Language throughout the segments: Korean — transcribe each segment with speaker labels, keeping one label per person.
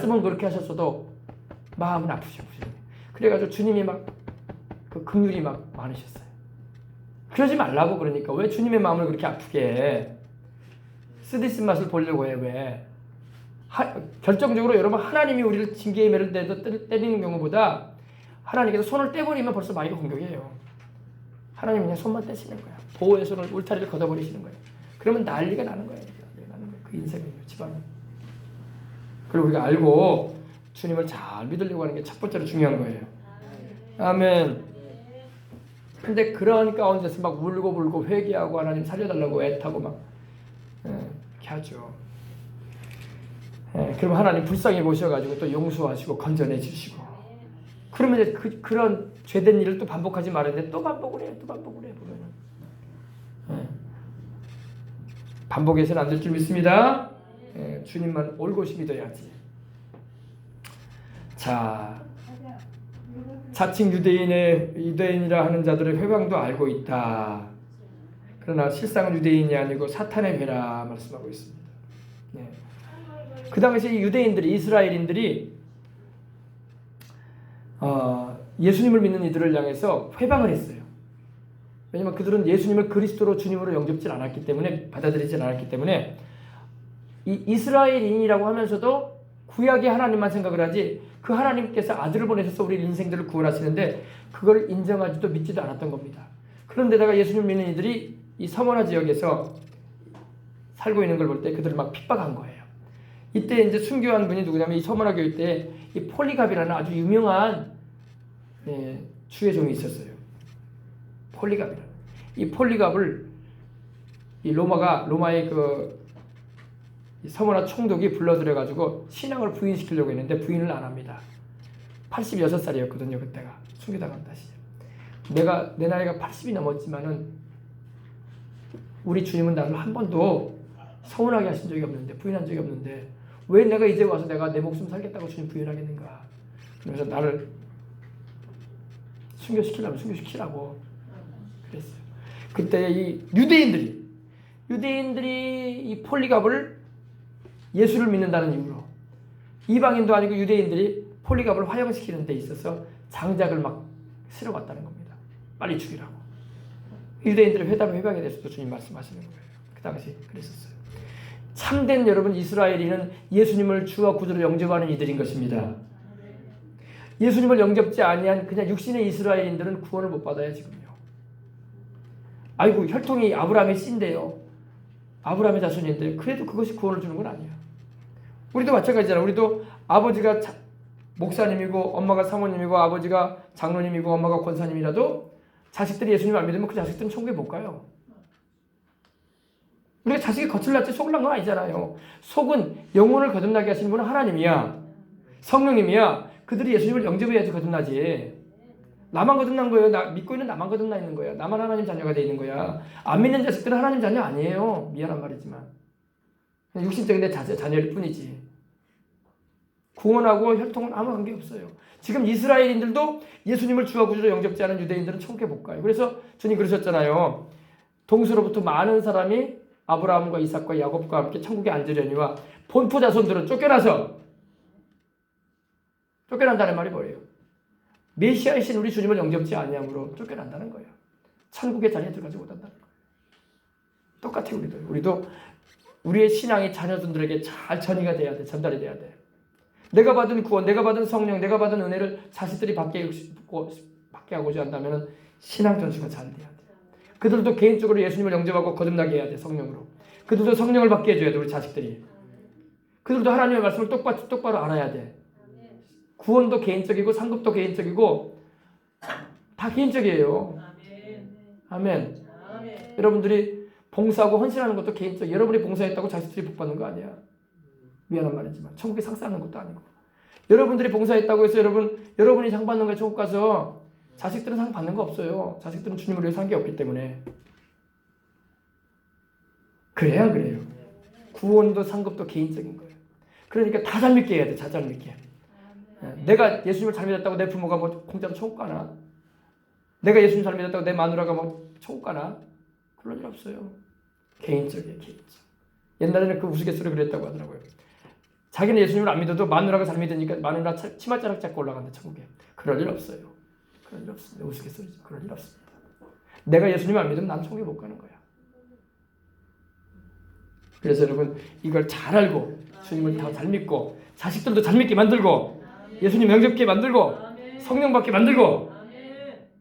Speaker 1: 말씀은 그렇게 하셨어도 마음은 아프셨어요. 그래가지고 주님이 막 그 긍휼이 막 많으셨어요. 그러지 말라고. 그러니까 왜 주님의 마음을 그렇게 아프게 해? 쓰디쓴 맛을 보려고 해. 왜? 결정적으로 여러분, 하나님이 우리를 징계의 매를 때리는 경우보다 하나님께서 손을 떼버리면 벌써 마귀가 공격이에요. 하나님이 그냥 손만 떼시는 거야. 보호의 손을, 울타리를 걷어버리시는 거예요. 그러면 난리가 나는 거예요. 그 인생이에요. 집안은. 그리고 우리가 알고 주님을 잘 믿으려고 하는 게 첫 번째로 중요한 거예요. 아멘. 근데 그런 가운데서 막 울고불고 회개하고 하나님 살려달라고 애타고 막 이렇게 하죠. 그럼 하나님 불쌍히 보셔가지고 또 용서하시고 건져내 주시고, 그러면 이제 그런 죄된 일을 또 반복하지 말았는데 또 반복을 해. 보면은 반복해서는 안 될 줄 믿습니다. 주님만 올곧이 믿어야지. 자, 자칭 유대인이라 하는 자들의 회방도 알고 있다. 그러나 실상은 유대인이 아니고 사탄의 회라 말씀하고 있습니다. 그 당시 유대인들이, 이스라엘인들이 예수님을 믿는 이들을 향해서 회방을 했어요. 왜냐하면 그들은 예수님을 그리스도로 주님으로 영접지 않았기 때문에, 받아들이지 않았기 때문에 이스라엘인이라고 하면서도 구약의 하나님만 생각을 하지, 그 하나님께서 아들을 보내셔서 우리 인생들을 구원하시는데 그걸 인정하지도 믿지도 않았던 겁니다. 그런데다가 예수님 믿는 이들이 이 서머나 지역에서 살고 있는 걸 볼 때 그들을 막 핍박한 거예요. 이때 이제 순교한 분이 누구냐면 이 서머나 교회 때 이 폴리갑이라는 아주 유명한 주의 종이 있었어요. 폴리갑이라는. 이 폴리갑을 이 로마의 그 서머나 총독이 불러들여가지고 신앙을 부인시키려고 했는데 부인을 안 합니다. 86살이었거든요 그때가. 순교당한 다시. 내 나이가 80이 넘었지만은 우리 주님은 나를 한 번도 서운하게 하신 적이 없는데, 부인한 적이 없는데 왜 내가 이제 와서 내가 내 목숨 살겠다고 주님 부인하겠는가. 그래서 나를 순교시키려면 순교시키라고 그랬어요. 그때 이 유대인들이 이 폴리갑을 예수를 믿는다는 이유로, 이방인도 아니고 유대인들이 폴리갑을 화형시키는 데 있어서 장작을 막 실어갔다는 겁니다. 빨리 죽이라고. 유대인들의 회방에 대해서도 주님 말씀하시는 거예요. 그 당시 그랬었어요. 참된 여러분 이스라엘인은 예수님을 주와 구주로 영접하는 이들인 것입니다. 예수님을 영접지 아니한 그냥 육신의 이스라엘인들은 구원을 못 받아요 지금요. 아이고 혈통이 아브라함의 씨인데요, 아브라함의 자손인데 그래도 그것이 구원을 주는 건 아니에요. 우리도 마찬가지잖아요. 우리도 아버지가 목사님이고 엄마가 사모님이고 아버지가 장로님이고 엄마가 권사님이라도 자식들이 예수님을 안 믿으면 그 자식들은 천국에 못 가요. 우리가 자식이 거칠났지 속을 난 건 아니잖아요. 속은 영혼을 거듭나게 하시는 분은 하나님이야. 성령님이야. 그들이 예수님을 영접해야지 거듭나지. 나만 거듭난 거예요. 믿고 있는 나만 거듭나 있는 거야. 나만 하나님 자녀가 돼 있는 거야. 안 믿는 자식들은 하나님 자녀 아니에요. 미안한 말이지만. 육신적인 내 자녀일 뿐이지. 구원하고 혈통은 아무 관계 없어요. 지금 이스라엘인들도 예수님을 주와 구주로 영접지 않은 유대인들은 천국에 못 가요. 그래서 주님 그러셨잖아요. 동서로부터 많은 사람이 아브라함과 이삭과 야곱과 함께 천국에 앉으려니와 본토 자손들은 쫓겨난다는 말이 뭐예요? 메시아이신 우리 주님을 영접지 아니함으로 쫓겨난다는 거예요. 천국의 자리에 들어가지 못한다는 거예요. 똑같아요. 우리도 우리의 신앙이 자녀들에게 잘 전이가 돼야 돼. 전달이 돼야 돼. 내가 받은 구원, 내가 받은 성령, 내가 받은 은혜를 자식들이 받게 하고자 한다면 신앙 전수가 잘 돼야 돼. 그들도 개인적으로 예수님을 영접하고 거듭나게 해야 돼. 성령으로. 그들도 성령을 받게 해줘야 돼. 우리 자식들이. 그들도 하나님의 말씀을 똑바로 알아야 돼. 구원도 개인적이고 상급도 개인적이고 다 개인적이에요. 아멘. 여러분들이 봉사하고 헌신하는 것도 개인적. 여러분이 봉사했다고 자식들이 복 받는 거 아니야. 미안한 말이지만 천국에 상상하는 것도 아니고. 여러분들이 봉사했다고 해서 여러분이 상 받는 거에 천국 가서 자식들은 상 받는 거 없어요. 자식들은 주님을 위해서 한 게 없기 때문에. 그래야 안 그래요? 구원도 상급도 개인적인 거예요. 그러니까 다 잘 믿게 해야 돼. 잘 믿게. 내가 예수님을 잘 믿었다고 내 부모가 뭐 공짜로 천국 가나? 내가 예수님 잘 믿었다고 내 마누라가 뭐 천국 가나? 그런 일 없어요. 개인적이에요. 개인적. 옛날에는 그 우스갯소리 그랬다고 하더라고요. 자기는 예수님을 안 믿어도 마누라가 잘 믿으니까 마누라 치맛자락 잡고 올라간다 천국에. 그럴 일 없어요. 그럴 일 없습니다. 우스갯소리지. 그럴 일 없습니다. 내가 예수님 안 믿으면 난 천국에 못 가는 거야. 그래서 여러분 이걸 잘 알고 주님을 더 잘 믿고 자식들도 잘 믿게 만들고 예수님 영접게 만들고 성령 받게 만들고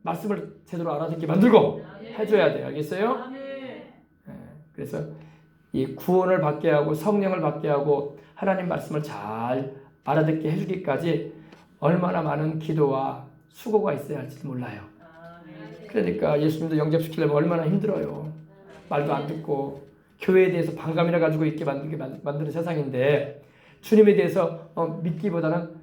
Speaker 1: 말씀을 제대로 알아듣게 만들고 해줘야 돼요. 알겠어요? 그래서 이 구원을 받게 하고 성령을 받게 하고 하나님 말씀을 잘 알아듣게 해주기까지 얼마나 많은 기도와 수고가 있어야 할지 몰라요. 그러니까 예수님도 영접시키려면 얼마나 힘들어요. 말도 안 듣고 교회에 대해서 반감이나 가지고 있게 만드는 세상인데 주님에 대해서 믿기보다는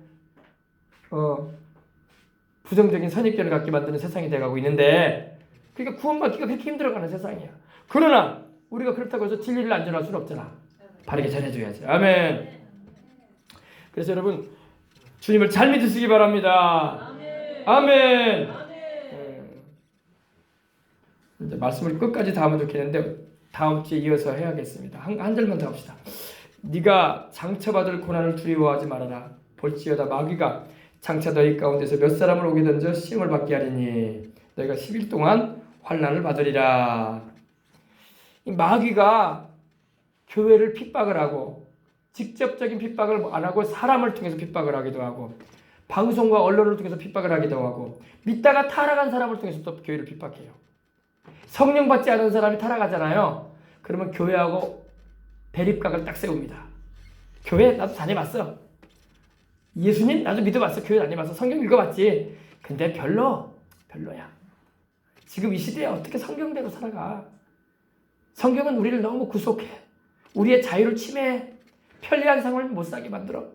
Speaker 1: 부정적인 선입견을 갖게 만드는 세상이 돼가고 있는데 그러니까 구원받기가 그렇게 힘들어가는 세상이야. 그러나 우리가 그렇다고 해서 진리를 안 전할 수는 없잖아. 바르게 전해줘야지. 아멘. 그래서 여러분 주님을 잘 믿으시기 바랍니다. 아멘. 이제 말씀을 끝까지 다 하면 좋겠는데 다음 주에 이어서 해야겠습니다. 한 절만 더 합시다. 네가 장차받을 고난을 두려워하지 말아라. 볼지어다 마귀가 장차 너희 가운데서 몇 사람을 오게 던져 시험을 받게 하리니 너희가 10일 동안 환난을 받으리라. 이 마귀가 교회를 핍박을 하고 직접적인 핍박을 안 하고 사람을 통해서 핍박을 하기도 하고 방송과 언론을 통해서 핍박을 하기도 하고 믿다가 타락한 사람을 통해서 또 교회를 핍박해요. 성령 받지 않은 사람이 타락하잖아요. 그러면 교회하고 대립각을 딱 세웁니다. 교회 나도 다녀봤어. 예수님 나도 믿어봤어. 교회 다녀봤어. 성경 읽어봤지. 근데 별로야. 지금 이 시대에 어떻게 성경대로 살아가. 성경은 우리를 너무 구속해. 우리의 자유를 침해해. 편리한 생활을 못 살게 만들어.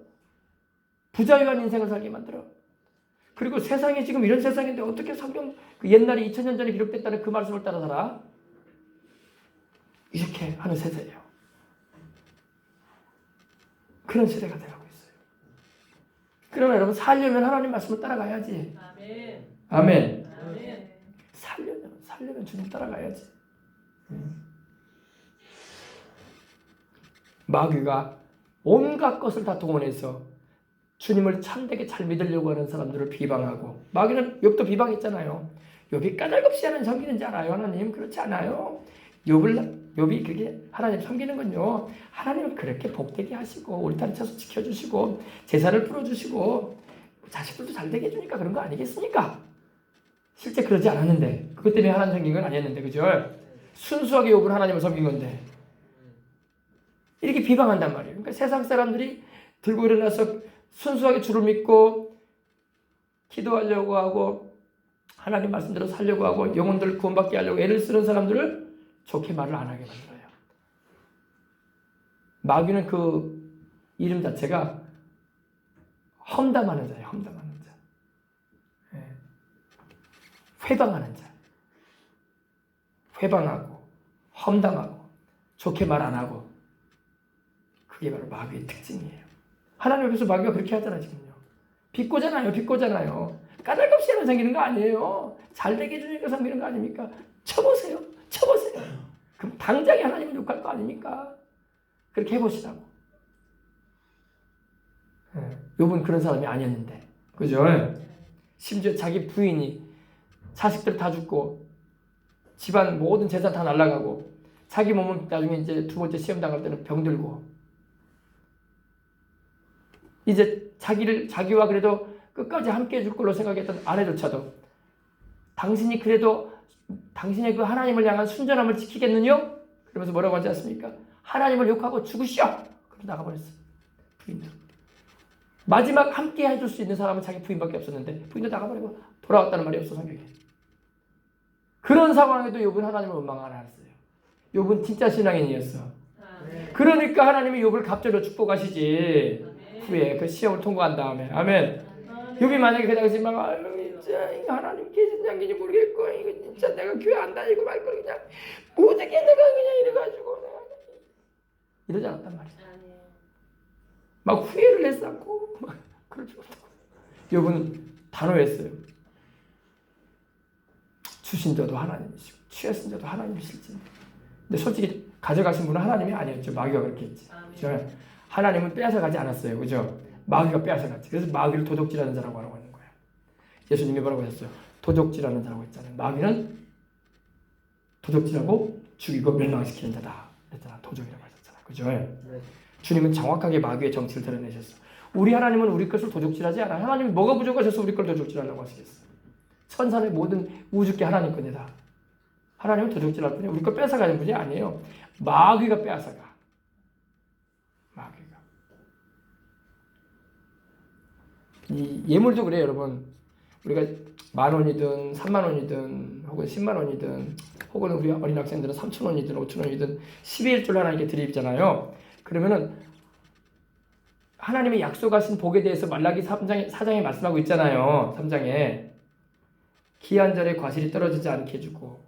Speaker 1: 부자유한 인생을 살게 만들어. 그리고 세상이 지금 이런 세상인데 어떻게 성경 그 옛날에 2000년 전에 기록됐다는 그 말씀을 따라 살아? 이렇게 하는 세대예요. 그런 세대가 되어가고 있어요. 그러면 여러분 살려면 하나님 말씀을 따라가야지. 아멘. 살려면 주님 따라가야지. 마귀가 온갖 것을 다 동원해서 주님을 참되게 잘 믿으려고 하는 사람들을 비방하고 마귀는 욥도 비방했잖아요. 욥이 까닭없이 하나님 섬기는지 알아요? 하나님 그렇지 않아요. 욥이 그게 하나님 섬기는 건요. 하나님은 그렇게 복되게 하시고 울타리 쳐서 지켜주시고 제사를 풀어주시고 자식들도 잘 되게 해주니까 그런 거 아니겠습니까? 실제 그러지 않았는데 그것 때문에 하나님 섬긴 건 아니었는데 그죠? 순수하게 욥은 하나님을 섬긴 건데 이렇게 비방한단 말이에요. 그러니까 세상 사람들이 들고 일어나서 순수하게 주를 믿고 기도하려고 하고 하나님 말씀대로 살려고 하고 영혼들을 구원받게 하려고 애를 쓰는 사람들을 좋게 말을 안 하게 만들어요. 마귀는 그 이름 자체가 험담하는 자예요. 험담하는 자. 회방하는 자. 회방하고 험담하고 좋게 말 안 하고 그게 바로 마귀의 특징이에요. 하나님 앞에서 마귀가 그렇게 하잖아요. 지금요. 비꼬잖아요. 까닭없이 하는 섬기는 거 아니에요. 잘되게 해주니까 섬기는 거 아닙니까? 쳐보세요. 그럼 당장에 하나님을 욕할 거 아닙니까? 그렇게 해보시라고. 욥은 그런 사람이 아니었는데. 그죠? 심지어 자기 부인이 자식들 다 죽고 집안 모든 재산 다 날아가고 자기 몸은 나중에 이제 두 번째 시험 당할 때는 병들고 이제 자기와 그래도 끝까지 함께 해줄 걸로 생각했던 아내조차도 당신이 그래도 당신의 그 하나님을 향한 순전함을 지키겠느냐? 그러면서 뭐라고 하지 않습니까? 하나님을 욕하고 죽으시오! 그러고 나가버렸어요. 부인도. 마지막 함께 해줄 수 있는 사람은 자기 부인밖에 없었는데 부인도 나가버리고 돌아왔다는 말이 없어 성경에. 그런 상황에도 욥은 하나님을 원망 안 했어요. 욥은 진짜 신앙인이었어. 그러니까 하나님이 욥을 갑절로 축복하시지. 후에 그 시험을 통과한 다음에. 아멘. 욥이 만약에 그 당시 막 진짜 이거 하나님 계신지 안 계신지 모르겠고 이거 진짜 내가 교회 안 다니고 말 걸 그냥 어떻게 내가 그냥 이래가지고 내가 이러지 않았단 말이야. 막 후회를 했었고 막 그러지 못하고 욥은 단호했어요. 주신 자도 하나님이시고 취하신 자도 하나님이실지. 근데 솔직히 가져가신 분은 하나님이 아니었죠. 마귀가 그렇게 했지. 하나님은 빼앗아가지 않았어요. 그죠? 마귀가 빼앗아갔지. 그래서 마귀를 도적질하는 자라고 하는 거예요. 예수님이 뭐라고 하셨어요? 도적질하는 자라고 했잖아요. 마귀는 도적질하고 죽이고 멸망시키는 자다. 그랬잖아. 도적이라고 하셨잖아요. 그죠?
Speaker 2: 네.
Speaker 1: 주님은 정확하게 마귀의 정치를 드러내셨어. 우리 하나님은 우리 것을 도적질하지 않아요. 하나님이 뭐가 부족하셔서 우리 걸 도적질하려고 하시겠어. 천사의 모든 우주께 하나님 겁니다. 하나님은 도적질할 분이 우리 걸 뺏어가는 분이 아니에요. 마귀가 빼앗아가. 마귀가. 이 예물도 그래요, 여러분. 우리가 10,000원이든 30,000원이든 혹은 100,000원이든 혹은 우리 어린 학생들은 3,000원이든 5,000원이든 12일줄 하나님께 드리잖아요. 그러면은 하나님의 약속하신 복에 대해서 말라기 4장에 말씀하고 있잖아요. 3장에 기한 절에 과실이 떨어지지 않게 해주고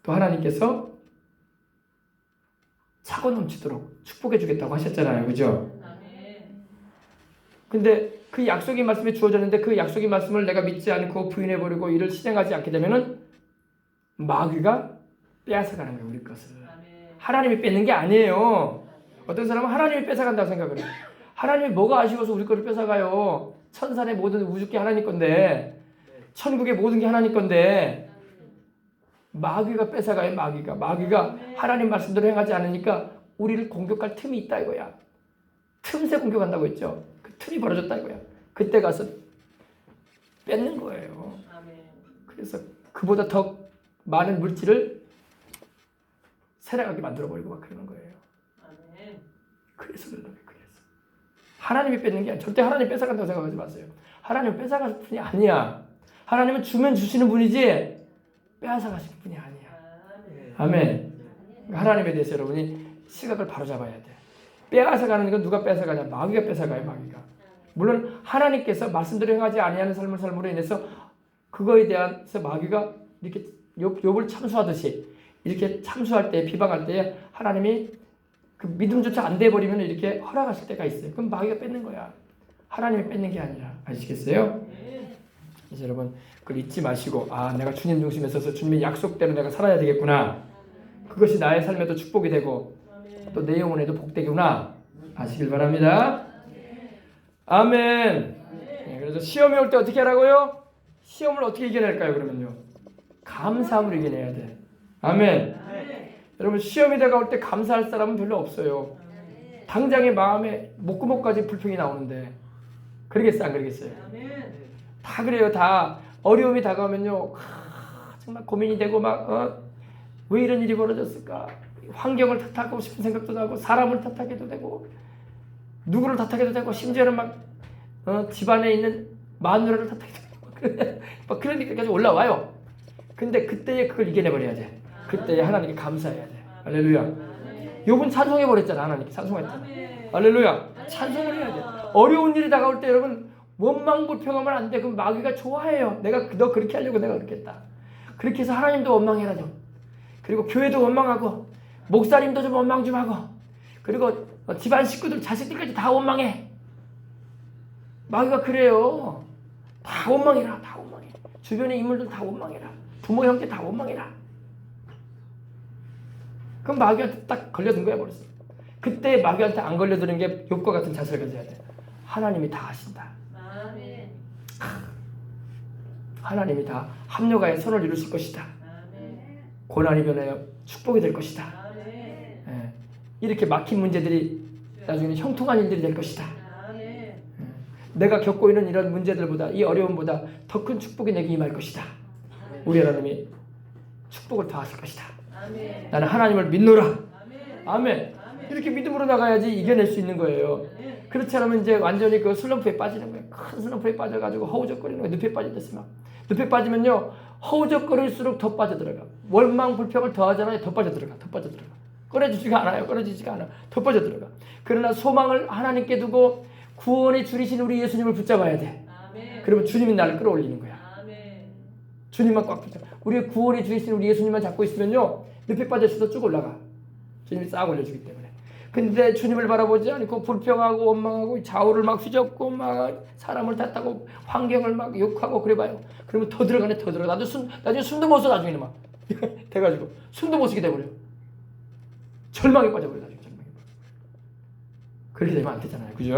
Speaker 1: 또 하나님께서 차고 넘치도록 축복해 주겠다고 하셨잖아요. 그죠? 근데 그 약속의 말씀이 주어졌는데 그 약속의 말씀을 내가 믿지 않고 부인해버리고 이를 실행하지 않게 되면은 마귀가 빼앗아가는 거예요. 우리 것을. 하나님이 뺏는 게 아니에요. 어떤 사람은 하나님이 뺏어간다고 생각을 해요. 하나님이 뭐가 아쉬워서 우리 거를 뺏어가요. 천산의 모든 우주께 하나님 건데 천국의 모든 게 하나님 건데 마귀가 뺏어가요. 마귀가 하나님 말씀대로 행하지 않으니까 우리를 공격할 틈이 있다 이거야. 틈새 공격한다고 했죠. 그 틈이 벌어졌다 이거야. 그때 가서 뺏는 거예요. 그래서 그보다 더 많은 물질을 세력하게 만들어버리고 막 그러는 거예요. 그래서 그런 거예요. 그래서 하나님이 뺏는 게 아니야. 절대 하나님 뺏어간다고 생각하지 마세요. 하나님은 뺏어갈 분이 아니야. 하나님은 주면 주시는 분이지 빼앗아가시는 분이 아니야. 아멘. 하나님에 대해서 여러분이 시각을 바로잡아야 돼. 빼앗아가는 건 누가 뺏어가냐? 마귀가 뺏어가요. 마귀가. 물론 하나님께서 말씀대로 행하지 아니하는 삶을 삶으로 인해서 그거에 대해서 마귀가 이렇게 욥을 참수하듯이 이렇게 참수할 때 비방할 때 하나님이 그 믿음조차 안 돼버리면 이렇게 허락하실 때가 있어요. 그럼 마귀가 뺏는 거야. 하나님이 뺏는 게 아니라. 아시겠어요? 그래서 여러분 그걸 잊지 마시고 내가 주님 중심에 서서 주님의 약속대로 내가 살아야 되겠구나. 그것이 나의 삶에도 축복이 되고 또 내 영혼에도 복되구나. 아시길 바랍니다. 아멘. 네, 그래서 시험이 올 때 어떻게 하라고요? 시험을 어떻게 이겨낼까요? 그러면요. 감사함으로 이겨내야 돼. 아멘. 여러분 시험이 다가올 때 감사할 사람은 별로 없어요. 당장의 마음에 목구멍까지 불평이 나오는데 그러겠어요? 안 그러겠어요? 다 그래요. 다 어려움이 다가오면요. 정말 고민이 되고 왜 이런 일이 벌어졌을까? 환경을 탓하고 싶은 생각도 나고 사람을 탓하게도 되고 누구를 탓하게도 되고 심지어는 집안에 있는 마누라를 탓하게도 되고 막 그런 일까지 올라와요. 근데 그때에 그걸 이겨내버려야 돼. 그때 하나님께 감사해야 돼. 할렐루야. 욥은 찬송해버렸잖아. 하나님께 찬송했잖아. 할렐루야. 찬송을 해야 돼. 어려운 일이 다가올 때 여러분 원망불평하면 안 돼. 그럼 마귀가 좋아해요. 너 그렇게 하려고 내가 그렇게 했다. 그렇게 해서 하나님도 원망해라 좀. 그리고 교회도 원망하고 목사님도 좀 원망 좀 하고 그리고 집안 식구들 자식들까지 다 원망해. 마귀가 그래요. 다 원망해라. 다 원망해. 주변의 인물들 다 원망해라. 부모 형제 다 원망해라. 그럼 마귀한테 딱 걸려든 거야 벌써. 그때 마귀한테 안 걸려드는 게 욥과 같은 자세를 가져야 돼. 하나님이 다 하신다. 아멘. 하나님이 다 합력하여 선을 이루실 것이다. 아멘. 고난이 변하여 축복이 될 것이다. 예. 이렇게 막힌 문제들이 나중에는 형통한 일들이 될 것이다. 예. 내가 겪고 있는 이런 문제들보다 이 어려움보다 더 큰 축복이 내게 임할 것이다. 우리 하나님이 축복을 더하실 것이다. 아멘. 나는 하나님을 믿노라. 아멘. 아멘. 이렇게 믿음으로 나가야지 이겨낼 수 있는 거예요. 그렇지 않으면 이제 완전히 그 슬럼프에 빠지는 거예요. 큰 슬럼프에 빠져가지고 허우적거리는 거예요. 늪에 빠지듯이 막. 늪에 빠지면요 허우적거릴수록 더 빠져들어가. 원망 불평을 더 하잖아요. 더 빠져들어가. 꺼내주지가 않아요. 더 빠져들어가. 그러나 소망을 하나님께 두고 구원의 줄이신 우리 예수님을 붙잡아야 돼. 아멘. 그러면 주님이 나를 끌어올리는 거야. 아멘. 주님만 꽉 붙잡아. 우리의 구원의 줄이신 우리 예수님만 잡고 있으면요 늪에 빠져서도 쭉 올라가. 주님이 싹 올려주기 때문에. 근데 주님을 바라보지 않고 불평하고 원망하고 좌우를 막 휘젓고 막 사람을 탓하고 환경을 막 욕하고 그래봐요. 그러면 더 들어가네. 나중에 숨도 못 쉬어 나중에는 막 돼가지고 숨도 못 쉬게 돼버려요. 절망에 빠져버려요. 나중에 절망에. 그렇게 되면 안 되잖아요. 그죠?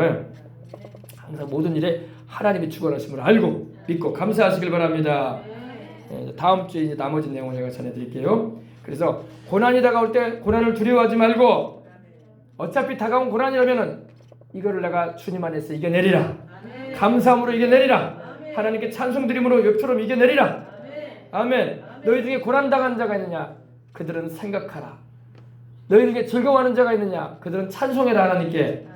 Speaker 1: 항상 모든 일에 하나님이 주관하심을 알고 믿고 감사하시길 바랍니다. 다음 주에 이제 나머지 내용을 제가 전해드릴게요. 그래서 고난이 다가올 때 고난을 두려워하지 말고 어차피 다가온 고난이라면은 이거를 내가 주님 안에서 이겨내리라. 감사함으로 이겨내리라. 하나님께 찬송드림으로 욕처럼 이겨내리라. 아멘. 너희 중에 고난당한 자가 있느냐? 그들은 생각하라. 너희 중에 즐거워하는 자가 있느냐? 그들은 찬송해라 하나님께.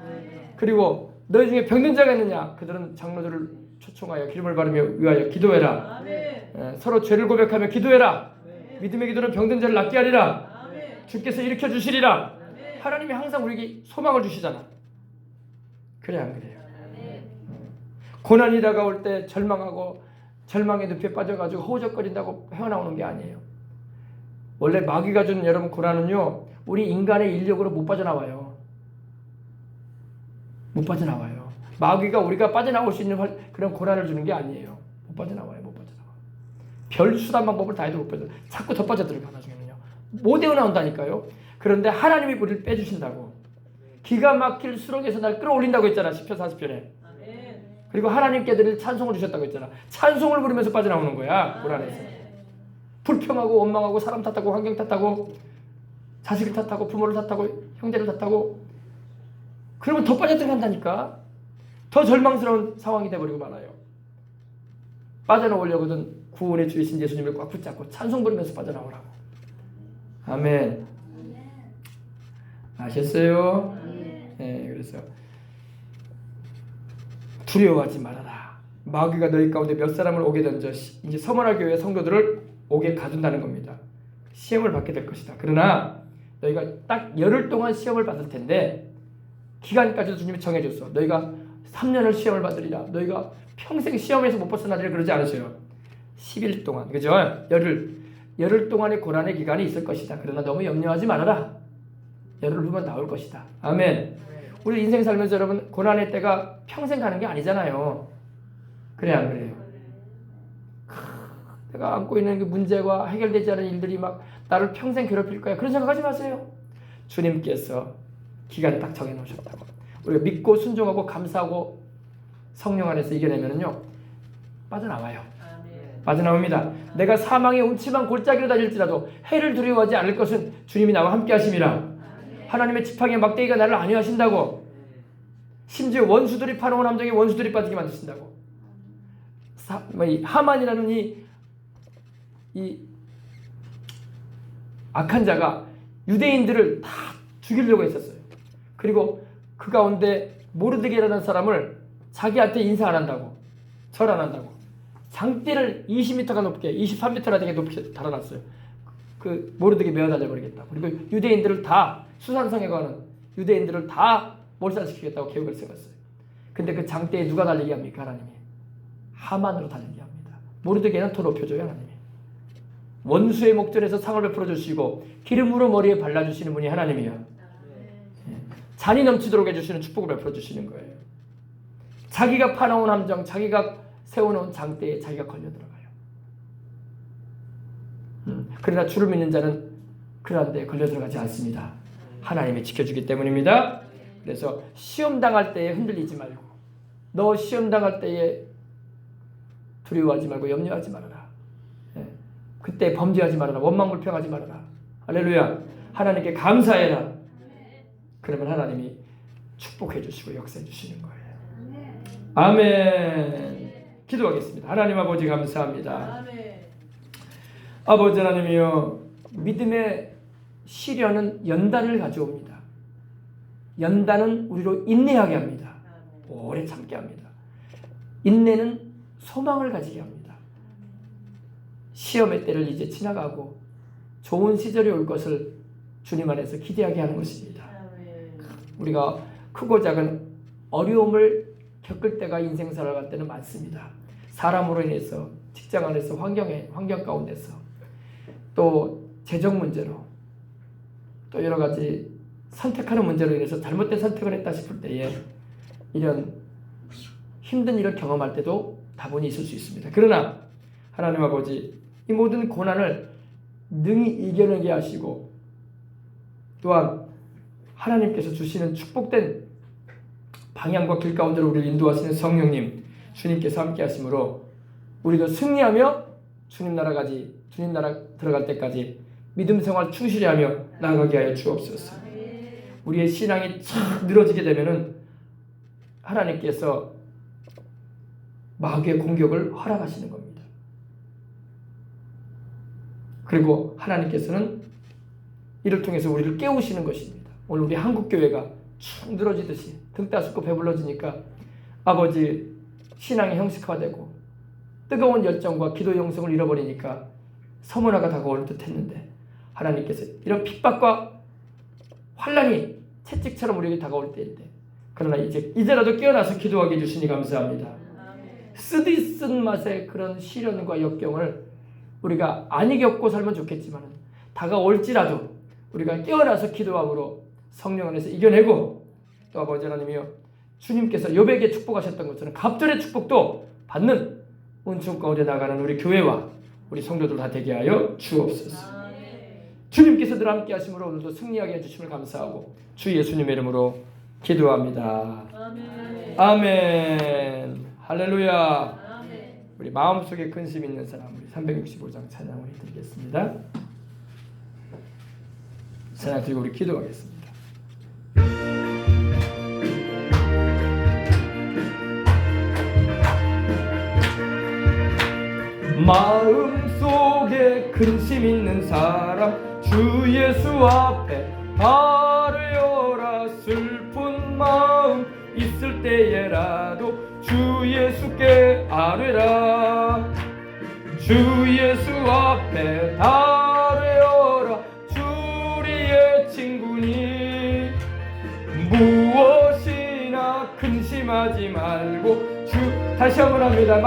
Speaker 1: 그리고 너희 중에 병든 자가 있느냐? 그들은 장로들을 초청하여 기름을 바르며 위하여 기도해라. 서로 죄를 고백하며 기도해라. 믿음의 기도는 병든 자를 낫게 하리라. 주께서 일으켜 주시리라. 하나님이 항상 우리에게 소망을 주시잖아. 그래 안 그래요? 고난이 다가올 때 절망하고 절망의 늪에 빠져가지고 허우적거린다고 헤어나오는 게 아니에요. 원래 마귀가 준 여러분 고난은요, 우리 인간의 인력으로 못 빠져나와요. 못 빠져나와요. 마귀가 우리가 빠져나올 수 있는 그런 고난을 주는 게 아니에요. 못 빠져나와요. 못 빠져나와. 별 수단 방법을 다 해도 못 빠져. 자꾸 더 빠져들어가 나중에는요. 못 헤어나온다니까요. 그런데 하나님이 우리를 빼주신다고. 기가 막힐 수렁에서 날 끌어올린다고 했잖아. 시편 40편에. 그리고 하나님께 드릴 찬송을 주셨다고 했잖아. 찬송을 부르면서 빠져나오는 거야. 고난에서. 불평하고 원망하고 사람 탓하고 환경 탓하고 자식을 탓하고 부모를 탓하고 형제를 탓하고 그러면 더 빠져들어간다니까. 더 절망스러운 상황이 돼버리고 말아요. 빠져나오려거든 구원의 주이신 예수님을 꽉 붙잡고 찬송 부르면서 빠져나오라고. 아멘. 아셨어요? 네, 그래서 두려워하지 말아라. 마귀가 너희 가운데 몇 사람을 오게 던져 이제 서머나 교회 성도들을 오게 가둔다는 겁니다. 시험을 받게 될 것이다. 그러나 너희가 딱 열흘 동안 시험을 받을 텐데 기간까지도 주님이 정해줬어. 너희가 3년을 시험을 받으리라. 너희가 평생 시험에서 못 벗어나리라 그러지 않으세요. 10일 동안, 그죠? 열흘 동안의 고난의 기간이 있을 것이다. 그러나 너무 염려하지 말아라. 열흘 후면 나올 것이다. 아멘. 우리 인생 살면서 여러분 고난의 때가 평생 가는 게 아니잖아요. 그래 안 그래요? 내가 안고 있는 그 문제와 해결되지 않은 일들이 막 나를 평생 괴롭힐 거야. 그런 생각하지 마세요. 주님께서 기간을 딱 정해놓으셨다고. 우리가 믿고 순종하고 감사하고 성령 안에서 이겨내면은요 빠져나와요. 빠져나옵니다. 내가 사망의 음침한 골짜기로 다닐지라도 해를 두려워하지 않을 것은 주님이 나와 함께 하심이라. 하나님의 지팡이 막대기가 나를 안위하신다고. 심지어 원수들이 파놓은 함정에 원수들이 빠지게 만드신다고. 하만이라는 이 악한 자가 유대인들을 다 죽이려고 했었어요. 그리고 그 가운데 모르드게라는 사람을 자기한테 인사 안 한다고, 절 안 한다고 장대를 20m가 높게 23m나 되게 높게 달아놨어요. 그 모르드게 메어 달려버리겠다고. 그리고 유대인들을 다 수산성에 가는 유대인들을 다 몰살시키겠다고 계획을 세웠어요. 근데 그 장대에 누가 달리게 합니까? 하나님이. 하만으로 달리게 합니다. 모르드게는 더 높여줘요. 하나님이. 원수의 목전에서 상을 베풀어 주시고 기름으로 머리에 발라주시는 분이 하나님이야. 잔이 넘치도록 해주시는 축복을 베풀어 주시는 거예요. 자기가 파놓은 함정, 자기가 세워놓은 장대에 자기가 걸려 들어가요. 그러나 주를 믿는 자는 그러한 데에 걸려 들어가지 않습니다. 하나님이 지켜주기 때문입니다. 그래서 시험 당할 때에 흔들리지 말고, 너 시험 당할 때에 두려워하지 말고 염려하지 말아라. 그때 범죄하지 말아라. 원망불평하지 말아라. 할렐루야. 하나님께 감사해라. 그러면 하나님이 축복해 주시고 역사해 주시는 거예요. 아멘. 기도하겠습니다. 하나님 아버지 감사합니다. 아버지 하나님이여, 믿음의 시련은 연단을 가져옵니다. 연단은 우리로 인내하게 합니다. 오래 참게 합니다. 인내는 소망을 가지게 합니다. 시험의 때를 이제 지나가고 좋은 시절이 올 것을 주님 안에서 기대하게 하는 것입니다. 우리가 크고 작은 어려움을 겪을 때가 인생 살아갈 때는 많습니다. 사람으로 인해서, 직장 안에서, 환경 가운데서, 또 재정 문제로, 또 여러 가지 선택하는 문제로 인해서 잘못된 선택을 했다 싶을 때에 이런 힘든 일을 경험할 때도 다분히 있을 수 있습니다. 그러나 하나님 아버지, 이 모든 고난을 능히 이겨내게 하시고 또한 하나님께서 주시는 축복된 방향과 길 가운데로 우리를 인도하시는 성령님, 주님께서 함께 하심으로 우리도 승리하며 주님 나라 들어갈 때까지 믿음 생활 충실히 하며 나아가게 하여 주옵소서. 우리의 신앙이 참 늘어지게 되면은 하나님께서 마귀의 공격을 허락하시는 겁니다. 그리고 하나님께서는 이를 통해서 우리를 깨우시는 것입니다. 오늘 우리 한국교회가 축 늘어지듯이 등 따숩고 배불러지니까 아버지 신앙이 형식화되고 뜨거운 열정과 기도 영성을 잃어버리니까 서문화가 다가오는 듯 했는데 하나님께서 이런 핍박과 환난이 채찍처럼 우리에게 다가올 때인데 그러나 이제라도 깨어나서 기도하게 해주시니 감사합니다. 쓰디쓴 맛의 그런 시련과 역경을 우리가 안 이겼고 살면 좋겠지만 다가올지라도 우리가 깨어나서 기도함으로 성령 안에서 이겨내고 또 아버지 하나님이여 주님께서 욥에게 축복하셨던 것처럼 갑절의 축복도 받는 은총 가운데 나가는 우리 교회와 우리 성도들 다 되게 하여 주옵소서. 주님께서 늘 함께 하심으로 오늘도 승리하게 해주심을 감사하고 주 예수님의 이름으로 기도합니다. 아멘. 할렐루야. 우리 마음속에 근심 있는 사람 우리 365장 찬양을 드리겠습니다. 찬양 드리고 우리 기도하겠습니다. 마음속에 근심 있는 사람 주 예수 앞에 아뢰어라. 슬픈 마음 있을 때에라도 주 예수께 아뢰라. 주 예수 앞에 아뢰어라. 주리의 친구니 무엇이나 근심하지 말고 다시 한번 합니다.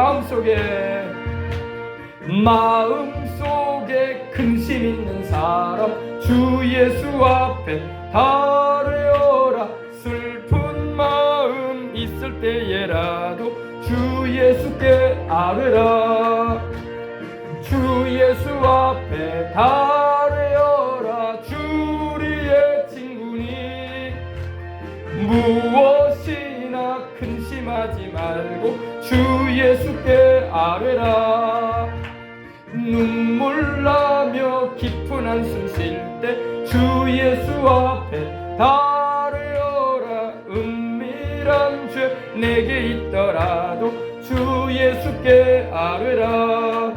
Speaker 1: 마음속에 근심 있는 사람 주 예수 앞에 아뢰어라. 슬픈 마음 있을 때에라도 주 예수께 아뢰라. 주 예수 앞에 아뢰어라. 주리의 친구니 무엇이나 근심하지 말고 주 예수께 아뢰라. 눈물 나며 깊은 한숨 쉴 때 주 예수 앞에 아뢰어라. 은밀한 죄 내게 있더라도 주 예수께 아뢰라.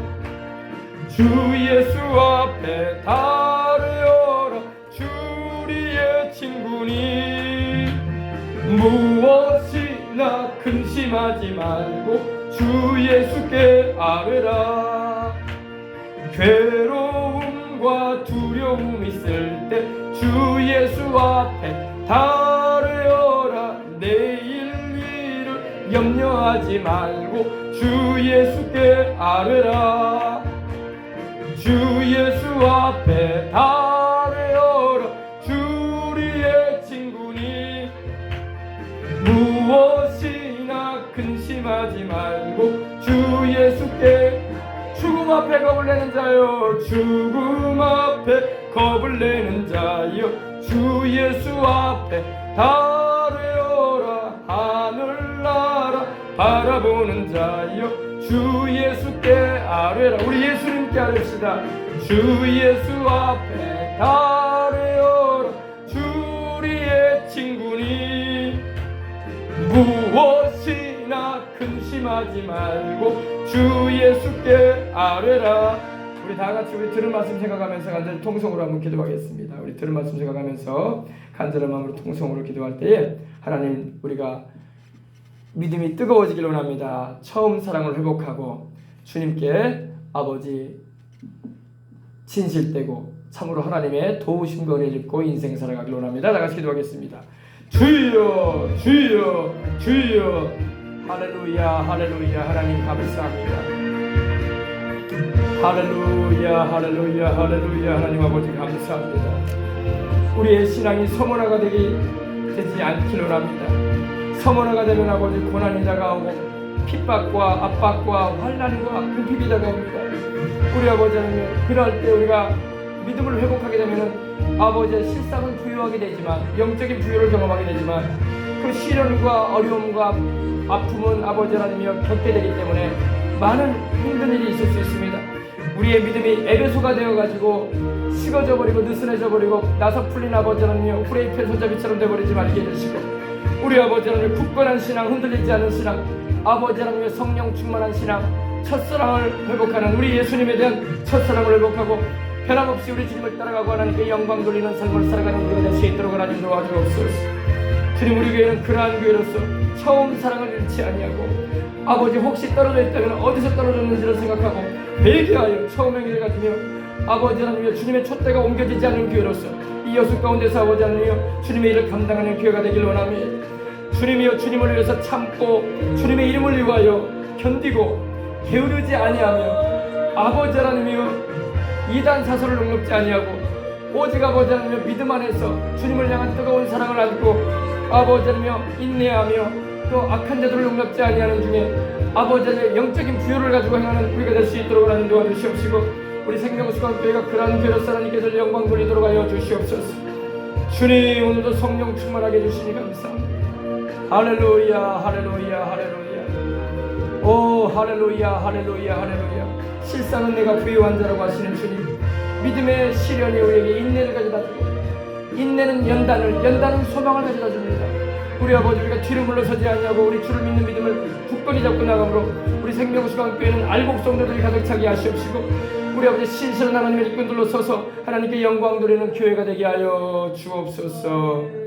Speaker 1: 주 예수 앞에 아뢰어라. 주리의 친구니 무엇이나 근심하지 말고 주 예수께 아뢰라. 괴로움과 두려움 있을 때 주 예수 앞에 아뢰어라. 내일 일을 염려하지 말고 주 예수께 아뢰라. 주 예수 앞에 아뢰어라. 주리의 친구니 무엇이나 근심하지 말고 주 예수께. 죽음 앞에 겁을 내는 자여 죽음 앞에 겁을 내는 자여 주 예수 앞에 아뢰어라. 하늘나라 바라보는 자여 주 예수께 아뢰라. 우리 예수님께 아뢰시다. 주 예수 앞에 아뢰어라. 주리의 친구니 무엇이나 근심하지 말고 주 예수께 아뢰라. 우리 다같이 우리 들은 말씀 생각하면서 간절히 통성으로 한번 기도하겠습니다. 우리 들은 말씀 생각하면서 간절한 마음으로 통성으로 기도할 때에 하나님 우리가 믿음이 뜨거워지길 원합니다. 처음 사랑을 회복하고 주님께 아버지 진실되고 참으로 하나님의 도우심과 은혜를 입고 인생 살아가길 원합니다. 다같이 기도하겠습니다. 주여 주여 주여. 할렐루야 할렐루야. 하나님 감사합니다. 할렐루야 할렐루야 할렐루야. 하나님 아버지 감사합니다. 우리의 신앙이 서문화가 되지 않기를 원합니다. 서문화가 되면 아버지 고난이 다가오고 핍박과 압박과 환난과 궁핍이 다가옵니다. 우리 아버지 하나님 그럴 때 우리가 믿음을 회복하게 되면 아버지의 실상은 부유하게 되지만 영적인 부유를 경험하게 되지만 그 시련과 어려움과 아픔은 아버지 하나님이여 겪게 되기 때문에 많은 힘든 일이 있을 수 있습니다. 우리의 믿음이 에베소가 되어가지고 식어져 버리고 느슨해져 버리고 나서 풀린 아버지 하나님이여 프레이팬 손잡이처럼 되어버리지 말게 해주시고, 우리 아버지 하나님 굳건한 신앙, 흔들리지 않은 신앙, 아버지 하나님의 성령 충만한 신앙, 첫사랑을 회복하는 우리 예수님에 대한 첫사랑을 회복하고 변함없이 우리 주님을 따라가고 하나님께 영광 돌리는 삶을 살아가는 우리가 될 수 있도록 하나님 도와주옵소서. 주님, 우리 교회는 그러한 교회로서 처음 사랑을 잃지 아니하고 아버지 혹시 떨어져 있다면 어디서 떨어졌는지를 생각하고 회개하여 처음의 길을 가지며 아버지 하나님이여 주님의 촛대가 옮겨지지 않는 교회로서 이 여수 가운데서 아버지 하나님이여 주님의 일을 감당하는 교회가 되길 원합니다. 주님이여 주님을 위해서 참고 주님의 이름을 위하여 견디고 게으르지 아니하며 아버지 하나님이여 이단 사설을 용납지 아니하고 오직 아버지 하나님이여 믿음 안에서 주님을 향한 뜨거운 사랑을 안고 아버지 하나님이여 인내하며 또 악한 자들을 용납지 아니하는 중에 아버지 하나님의 영적인 부여를 가지고 행하는 우리가 될 수 있도록 하나님 도와주시옵시고, 우리 생명수강교회가 그러한 교회로서 하나님께 들 영광 돌리도록 하여 주시옵소서. 주님, 오늘도 성령 충만하게 해주시니 감사합니다. 할렐루야 할렐루야 할렐루야. 오 할렐루야 할렐루야 할렐루야. 실상은 내가 부유한 자라고 하시는 주님, 믿음의 시련이 우리에게 인내를 가져다 주고 인내는 연단은 소망을 가져다 줍니다. 우리 아버지, 우리가 뒤로 물러서지 아니하고 우리 주를 믿는 믿음을 굳건히 잡고 나가므로 우리 생명수강교회는 알곡 성도들이 가득 차게 하시옵시고, 우리 아버지 신실한 하나님의 일꾼들로 서서 하나님께 영광 돌리는 교회가 되게 하여 주옵소서.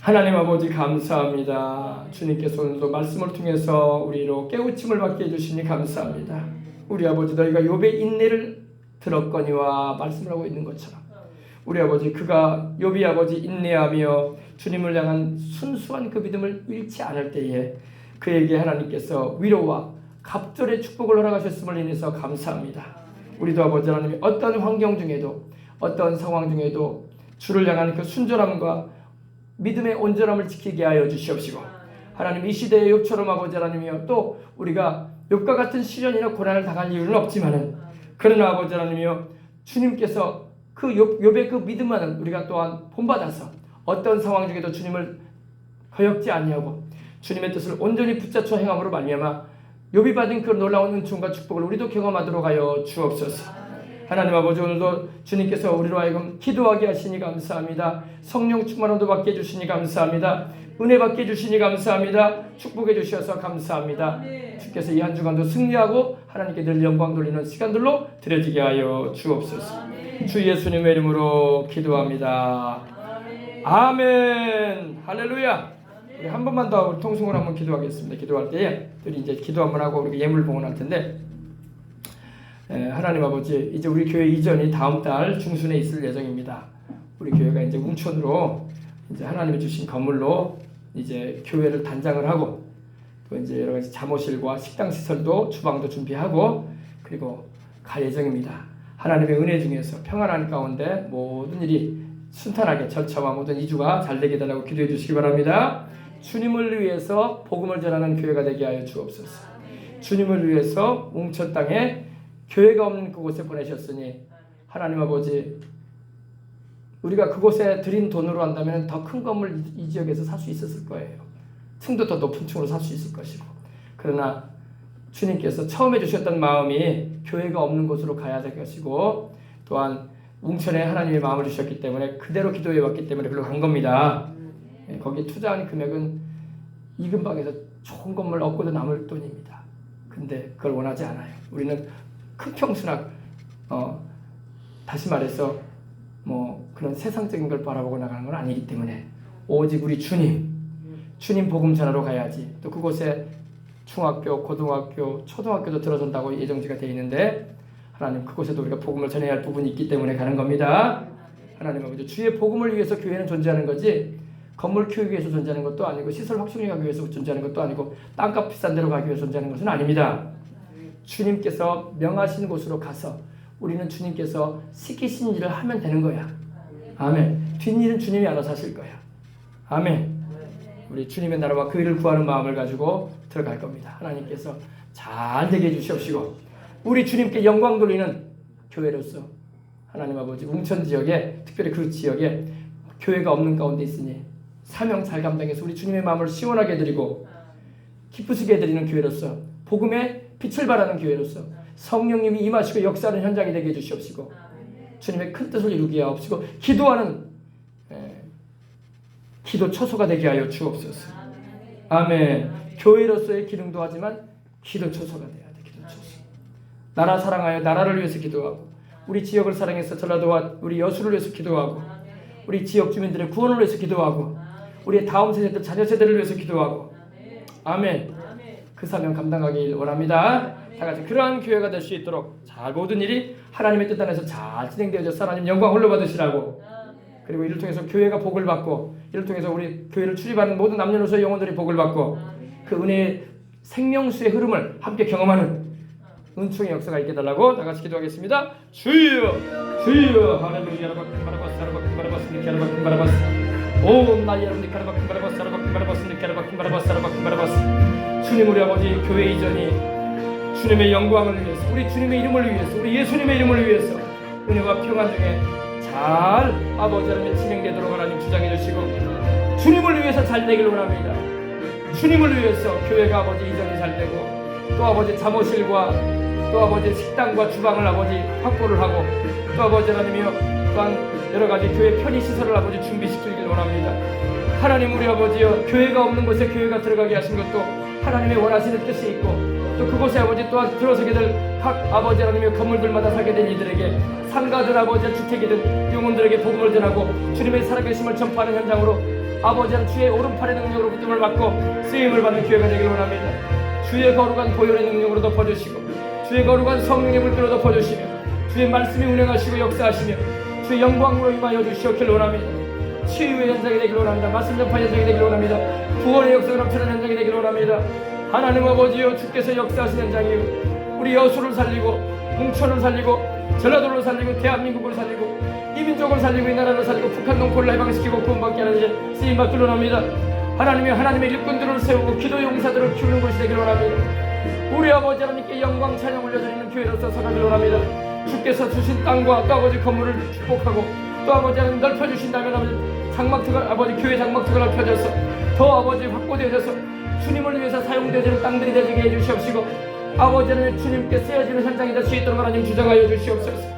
Speaker 1: 하나님 아버지 감사합니다. 주님께서 오늘도 말씀을 통해서 우리로 깨우침을 받게 해주시니 감사합니다. 우리 아버지, 너희가 욥의 인내를 들었거니와 말씀을 하고 있는 것처럼 우리 아버지, 그가 욥이 아버지 인내하며 주님을 향한 순수한 그 믿음을 잃지 않을 때에 그에게 하나님께서 위로와 갑절의 축복을 허락하셨음을 인해서 감사합니다. 우리도 아버지 하나님, 어떤 환경 중에도 어떤 상황 중에도 주를 향한 그 순전함과 믿음의 온전함을 지키게 하여 주시옵시고, 하나님 이 시대의 욥처럼 아버지 하나님이여 또 우리가 욥과 같은 시련이나 고난을 당할 이유는 없지만은, 그러나 아버지 하나님이여 주님께서 그 욥의 그 믿음만은 우리가 또한 본받아서 어떤 상황 중에도 주님을 거역지 아니하고 주님의 뜻을 온전히 붙잡쳐 행함으로 말미암아 욥이 받은 그 놀라운 은총과 축복을 우리도 경험하도록 하여 주옵소서. 하나님 아버지, 오늘도 주님께서 우리로 하여금 기도하게 하시니 감사합니다. 성령 충만함도 받게 해주시니 감사합니다. 은혜 받게 해주시니 감사합니다. 축복해 주셔서 감사합니다. 주께서 이 한 주간도 승리하고 하나님께 늘 영광 돌리는 시간들로 드려지게 하여 주옵소서. 주 예수님의 이름으로 기도합니다. 아멘. 할렐루야. 우리 한 번만 더 우리 통성으로 한번 기도하겠습니다. 기도할 때에 우리 이제 기도 한번 하고 우리 예물 봉헌할 텐데, 하나님 아버지, 이제 우리 교회 이전이 다음 달 중순에 있을 예정입니다. 우리 교회가 이제 웅천으로 이제 하나님이 주신 건물로 이제 교회를 단장을 하고 또 이제 여러 가지 잠옷실과 식당 시설도 주방도 준비하고 그리고 갈 예정입니다. 하나님의 은혜 중에서 평안한 가운데 모든 일이 순탄하게 절차와 모든 이주가 잘 되게 달라고 기도해 주시기 바랍니다. 주님을 위해서 복음을 전하는 교회가 되게 하여 주옵소서. 주님을 위해서 웅천 땅에 교회가 없는 그곳에 보내셨으니 하나님 아버지, 우리가 그곳에 드린 돈으로 한다면 더 큰 건물 이 지역에서 살 수 있었을 거예요. 층도 더 높은 층으로 살 수 있을 것이고, 그러나 주님께서 처음에 주셨던 마음이 교회가 없는 곳으로 가야 될 것이고, 또한 웅천에 하나님의 마음을 주셨기 때문에 그대로 기도해 왔기 때문에 그걸로 간 겁니다. 거기에 투자한 금액은 이 근방에서 좋은 건물 얻고도 남을 돈입니다. 근데 그걸 원하지 않아요. 우리는 큰 평수나 다시 말해서 뭐 그런 세상적인 걸 바라보고 나가는 건 아니기 때문에 오직 우리 주님 복음 전하러 가야지. 또 그곳에 중학교, 고등학교, 초등학교도 들어선다고 예정지가 되어 있는데 하나님, 그곳에도 우리가 복음을 전해야 할 부분이 있기 때문에 가는 겁니다. 하나님 아버지, 주의 복음을 위해서 교회는 존재하는 거지 건물 키우기 위해서 존재하는 것도 아니고 시설 확충하기 위해서 존재하는 것도 아니고 땅값 비싼 데로 가기 위해서 존재하는 것은 아닙니다. 주님께서 명하신 곳으로 가서 우리는 주님께서 시키신 일을 하면 되는 거야. 아멘. 뒷일은 주님이 알아서 하실 거야. 아멘. 우리 주님의 나라와 그 일을 구하는 마음을 가지고 들어갈 겁니다. 하나님께서 잘 되게 해주시옵시고, 우리 주님께 영광 돌리는 교회로서 하나님 아버지 웅천 지역에, 특별히 그 지역에 교회가 없는 가운데 있으니 사명 잘 감당해서 우리 주님의 마음을 시원하게 해드리고 기쁘시게 해드리는 교회로서 복음의 빛을 발하는 교회로서 성령님이 임하시고 역사하는 현장이 되게 해주시옵시고 주님의 큰 뜻을 이루게 하옵시고 기도하는 기도 초소가 되게 하여 주옵소서. 아멘. 교회로서의 기능도 하지만 기도 초소가 돼야 돼. 기도 초소. 나라 사랑하여 나라를 위해서 기도하고 우리 지역을 사랑해서 전라도와 우리 여수를 위해서 기도하고 우리 지역 주민들의 구원을 위해서 기도하고 우리의 다음 세대들 자녀 세대를 위해서 기도하고 아멘. 그 사명 감당하길 원합니다. 다 같이 그러한 교회가 될 수 있도록 잘 모든 일이 하나님의 뜻 안에서 잘 진행되어져서 하나님 영광 홀로 받으시라고 그리고 이를 통해서 교회가 복을 받고 이를 통해서 우리 교회를 출입하는 모든 남녀노소의 영혼들이 복을 받고 그 은혜의 생명수의 흐름을 함께 경험하는 은총의 역사가 있게 달라고 다 같이 기도하겠습니다. 주여 주여 할렐루야 라바쿤바라바스 라바쿤바라바스 니케라바쿤바라바스 오 나 여러분들 카라바쿤바라바스 라바쿤바라바스 니케라바쿤바라바스 라바쿤바라바스 주님 우리 아버지 교회 이전이 주님의 영광을 위해서 우리 주님의 이름을 위해서 우리 예수님의 이름을 위해서 은혜와 평안 중에 잘 아버지 하나님의 진행되도록 하나님 주장해 주시고 주님을 위해서 잘 되길 원합니다. 주님을 위해서 교회가 아버지 이전이 잘 되고 또 아버지 사무실과 또 아버지 식당과 주방을 아버지 확보를 하고 또 아버지 하나님이여 또한 여러가지 교회 편의시설을 아버지 준비시키길 원합니다. 하나님 우리 아버지여 교회가 없는 곳에 교회가 들어가게 하신 것도 하나님의 원하시는 뜻이 있고 또 그곳에 아버지 또한 들어서게 될 각 아버지 하나님의 건물들마다 살게 된 이들에게 상가든 아버지 주택이든 영혼들에게 복음을 전하고 주님의 살아계심을 전파하는 현장으로 아버지 하나님 주의 오른팔의 능력으로 붙임을 받고 쓰임을 받는 교회가 되길 원합니다. 주의 거룩한 보혈의 능력으로 덮어주시고 주의 거룩한 성령의 물결로 덮어주시며 주의 말씀이 운행하시고 역사하시며 주의 영광으로 임하여 주시옵길 원합니다. 치유의 현장이 되길 원합니다. 말씀 전파 현장이 되길 원합니다. 구원의 역사가 넘치는 현장이 되길 원합니다. 하나님 아버지여 주께서 역사하신 현장이요 우리 여수를 살리고 홍천을 살리고 전라도를 살리고 대한민국을 살리고 이 민족을 살리고 이 나라를 살리고 북한 동포를 해방시키고 구원받게 하는 일 쓰임받길 원합니다. 하나님의 일꾼들을 세우고 기도 용사들을 키우는 것이 되길 원합니다. 우리 아버지 하나님께 영광 찬양 올려드리는 교회로서 서가길 원합니다. 주께서 주신 땅과 또 아버지 건물을 축복하고 또 아버지 하나님 넓혀주신다면 아버지 장막터가 아버지 교회 장막터가 넓혀져서 더 아버지 확보되어져서 주님을 위해서 사용되어지는 땅들이 되게 해주시옵시고 아버지 하나님 주님께 쓰여지는 현장이 될 수 있도록 하나님 주장하여 주시옵소서.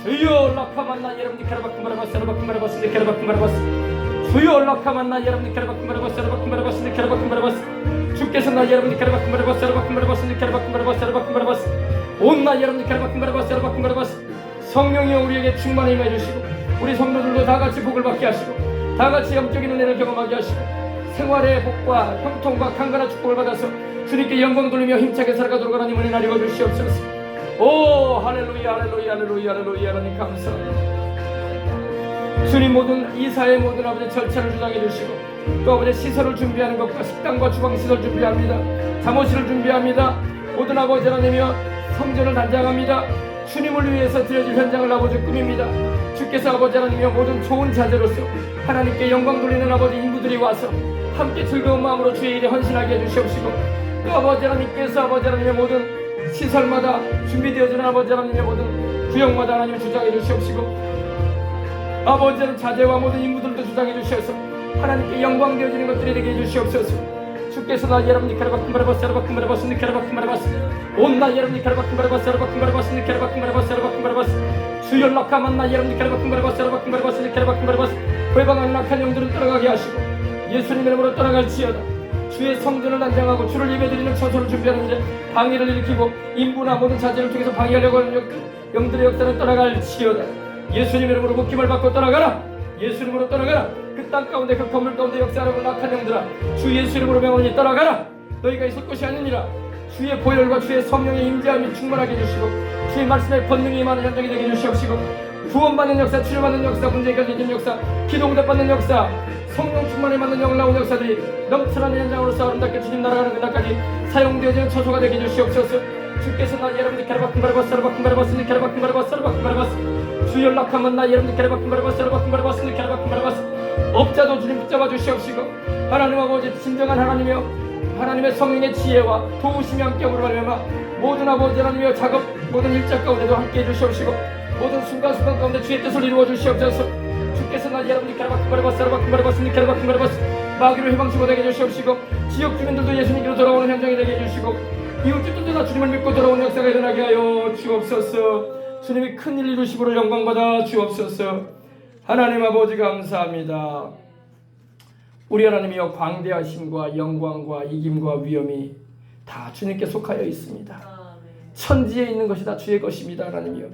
Speaker 1: 주여 라카만나 여러분들 캐라바쿤바라바스 라바쿤바라바스 캐라바쿤바라바스 주여 라카만나 여러분들 캐라바쿤바라바스 라바쿤바라바스 캐라바쿤바라바스 주께서 나 여러분들 캐라바쿤바라바스 라바쿤바라바스 캐라바쿤바라바스 라바쿤바라바스 온나 여러분들 캐라바쿤바라바스 라바쿤바라바스 성령이여 우리에게 충만히 임해 주시고 우리 성도들도 다같이 복을 받게 하시고 다같이 영적인 은혜를 경험하게 하시고 생활의 복과 형통과 강건한 축복을 받아서 주님께 영광 돌리며 힘차게 살아가도록 하나님 은혜 나리워 주시옵소서. 오 할렐루야 할렐루야 할렐루야 할렐루야 하나님 감사합니다. 주님 모든 이사의 모든 아버지 절차를 주장해 주시고 또 아버지 시설을 준비하는 것과 식당과 주방 시설 준비합니다. 사무실을 준비합니다. 모든 아버지 하나님이여 성전을 단장합니다. 주님을 위해서 드려질 현장을 아버지 꾸밉니다. 주께서 아버지 하나님이여 모든 좋은 자재로서 하나님께 영광 돌리는 아버지 인부들이 와서 함께 즐거운 마음으로 주의 일에 헌신하게 해주시옵시고 또 아버지 하나님께서 아버지 하나님의 모든 시설마다 준비되어지는 아버지 하나님의 모든 구역마다 하나님 주장해 주시옵시고 아버지 하나님 자제와 모든 인부들도 주장해 주셔서 하나님께 영광 되어지는 것들이 되게 해주시옵소서. 주께서 나 여러분이 캐라바쿤바라바스 라바쿤바라바스 니케라바쿤바라바스 온나 여러분이 캐라바쿤바라바스 라바쿤바라바스 니케라바쿤바라바스 라바쿤바라바스 주여 락하만 나 여러분이 캐라바쿤바라바스 라바쿤바라바스 니케라바쿤바라바스 회방하는 악한 영들을 떠나가게 하시고 예수님 이름으로 떠나갈지어다. 주의 성전을 단장하고 주를 예배드리는 처소를 준비하는 일에 방해를 일으키고 인부나 모든 자제를 통해서 방해하려고 하는 영들의 역사는 떠나갈지어다. 예수님 이름으로 묶임을 받고 떠나가라. 예수 이름으로 떠나가라. 그 땅 가운데 그 건물 가운데 역사하는 악한 영들아 주 예수 이름으로 명하니 떠나가라. 너희가 있을 것이 아니니라. 주의 보혈과 주의 성령의 임재함이 충만하게 해주시고 주의 말씀의 권능이 임하는 현장이 되게 해주시옵시고 구원받는 역사, 치료받는 역사, 문제 해결되는 역사, 기도응답받는 역사, 성령 충만에 맞는 영을 나온 역사들이 넘쳐나는 현장으로서 아름답게 주님 나라가는 그날까지 사용되어지는 처소가 되게 해주시옵소서. 주께서 나 여러분들 캐라바쿤바라바스 라바쿤바라바스 캐라바쿤바라바스 라바쿤바라바스 주 연락하면 나 여러분들 캐라바쿤바라바스 라바쿤바라바스 캐라바쿤바라바스 업자도 주님 붙잡아 주시옵시고 하나님 아버지 진정한 하나님이여 하나님의 성령의 지혜와 도우심이 함께 오므로 말미암아 모든 아버지 하나님이여 작업 모든 일자 가운데도 함께 해주시옵시고 모든 순간순간 가운데 주의 뜻을 이루어 주시옵소서. 주께서 나지 여러분 니카라바크바라바스 마귀를 해방시고 되게 해주시옵시고 지역 주민들도 예수님께로 돌아오는 현장이 되게 해주시고 이웃집들도 다 주님을 믿고 돌아오는 역사가 일어나게 하여 주옵소서. 주님이 큰일 이루시고 영광받아 주옵소서. 하나님 아버지 감사합니다. 우리 하나님이여 광대하심과 영광과 이김과 위엄이 다 주님께 속하여 있습니다. 천지에 있는 것이 다 주의 것입니다. 하나님이여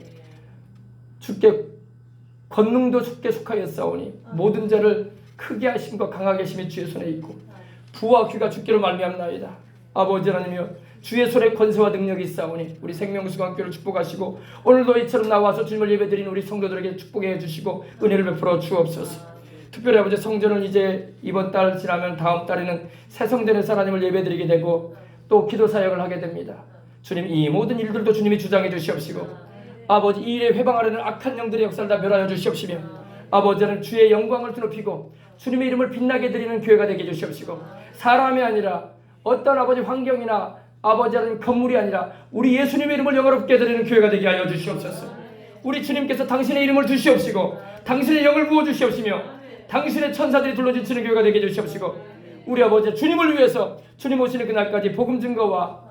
Speaker 1: 주께 권능도 주께 속하였사오니 모든 자를 크게 하심과 강하게 하심이 주의 손에 있고 부와 귀가 주께로 말미암나이다. 아버지 하나님이여 주의 손에 권세와 능력이 있사오니 우리 생명수강교를 축복하시고 오늘도 이처럼 나와서 주님을 예배드리는 우리 성도들에게 축복해 주시고 은혜를 베풀어 주옵소서. 특별히 아버지 성전을 이제 이번 달 지나면 다음 달에는 새 성전에서 하나님을 예배드리게 되고 또 기도 사역을 하게 됩니다. 주님 이 모든 일들도 주님이 주장해 주시옵시고 아버지 이 일에 회방하려는 악한 영들의 역사를 다 멸하여 주시옵시며 아버지는 주의 영광을 드높이고 주님의 이름을 빛나게 드리는 교회가 되게 해주시옵시고 사람이 아니라 어떤 아버지 환경이나 아버지 하나님 건물이 아니라 우리 예수님의 이름을 영화롭게 드리는 교회가 되게 하여 주시옵소서. 우리 주님께서 당신의 이름을 주시옵시고 당신의 영을 부어 주시옵시며 당신의 천사들이 둘러지치는 교회가 되게 해주시옵시고 우리 아버지 주님을 위해서 주님 오시는 그날까지 복음 증거와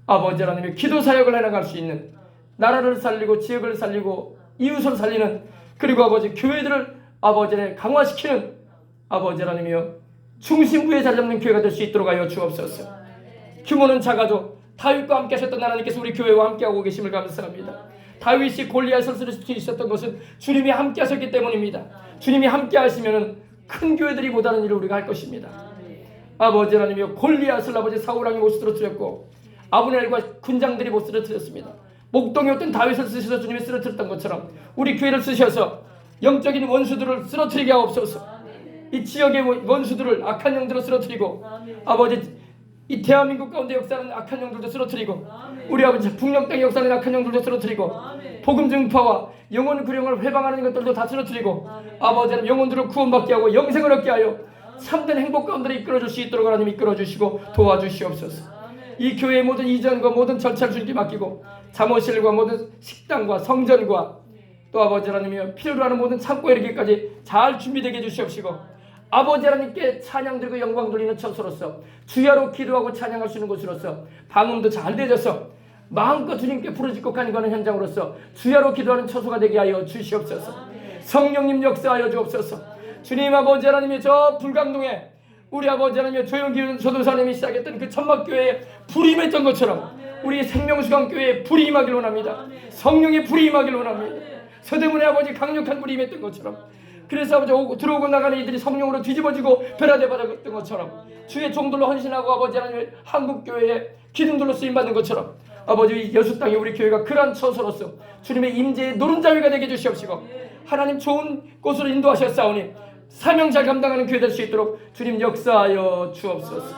Speaker 1: 아버지 하나님의 기도 사역을 해나갈 수 있는 나라를 살리고 지역을 살리고 이웃을 살리는 그리고 아버지 교회들을 아버지를 강화시키는 아버지 하나님이여 중심부에 자리 잡는 교회가 될 수 있도록 하여 주옵소서. 규모는 작아도 다윗과 함께 하셨던 하나님께서 우리 교회와 함께하고 계심을 감사합니다. 다윗이 골리앗을 쓸 수 있었던 것은 주님이 함께 하셨기 때문입니다. 주님이 함께 하시면 큰 교회들이 못하는 일을 우리가 할 것입니다. 아버지 하나님이여 골리앗을 아버지 사울왕이 못 쓰러뜨렸고 아브넬과 군장들이 못 쓰러뜨렸습니다. 목동이었던 다윗을 쓰셔서 주님이 쓰러뜨렸던 것처럼 우리 교회를 쓰셔서 영적인 원수들을 쓰러뜨리게 하옵소서. 이 지역의 원수들을 악한 영들을 쓰러뜨리고 아버지 이 대한민국 가운데 역사하는 악한 영들도 쓰러뜨리고 우리 아버지 북녘 땅의 역사하는 악한 영들도 쓰러뜨리고 복음 증파와 영혼 구령을 회방하는 것들도 다 쓰러뜨리고 아버지는 영혼들을 구원받게 하고 영생을 얻게 하여 참된 행복 가운데 이끌어줄 수 있도록 하나님 이끌어주시고 도와주시옵소서. 이 교회의 모든 이전과 모든 절차를 주님께 맡기고 잠옷실과 모든 식당과 성전과 또 아버지 하나님이여 필요로 하는 모든 창고에 이르기까지 잘 준비되게 해주시옵시고 아버지 하나님께 찬양 드리고 영광 돌리는 처소로서 주야로 기도하고 찬양할 수 있는 곳으로서 방음도 잘 되져서 마음껏 주님께 부르짖고 간구하는 현장으로서 주야로 기도하는 처소가 되게 하여 주시옵소서. 성령님 역사하여 주옵소서. 주님 아버지 하나님의 저 불광동에 우리 아버지 하나님의 조용기 전도사님이 시작했던 그 천막교회에 불이 임했던 것처럼 우리 생명수강교회에 불이 임하길 원합니다. 성령의 불이 임하길 원합니다. 서대문의 아버지 강력한 불이 임했던 것처럼 그래서 아버지 들어오고 나가는 이들이 성령으로 뒤집어지고 변화돼 받았던 것처럼 주의 종들로 헌신하고 아버지 하나님 한국교회에 기둥들로 쓰임받는 것처럼 아버지 여수 땅에 우리 교회가 그러한 처소로서 주님의 임재의 노른자위가 되게 해주시옵시고 하나님 좋은 곳으로 인도하셨사오니 사명 잘 감당하는 교회 될 수 있도록 주님 역사하여 주옵소서.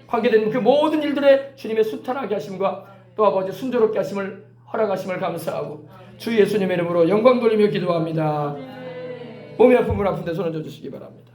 Speaker 1: 관계된 그 모든 일들에 주님의 순탄하게 하심과 또 아버지 순조롭게 하심을 허락하심을 감사하고 주 예수님의 이름으로 영광 돌리며 기도합니다. 몸이 아픈 분 아픈데 손 얹어주시기 바랍니다.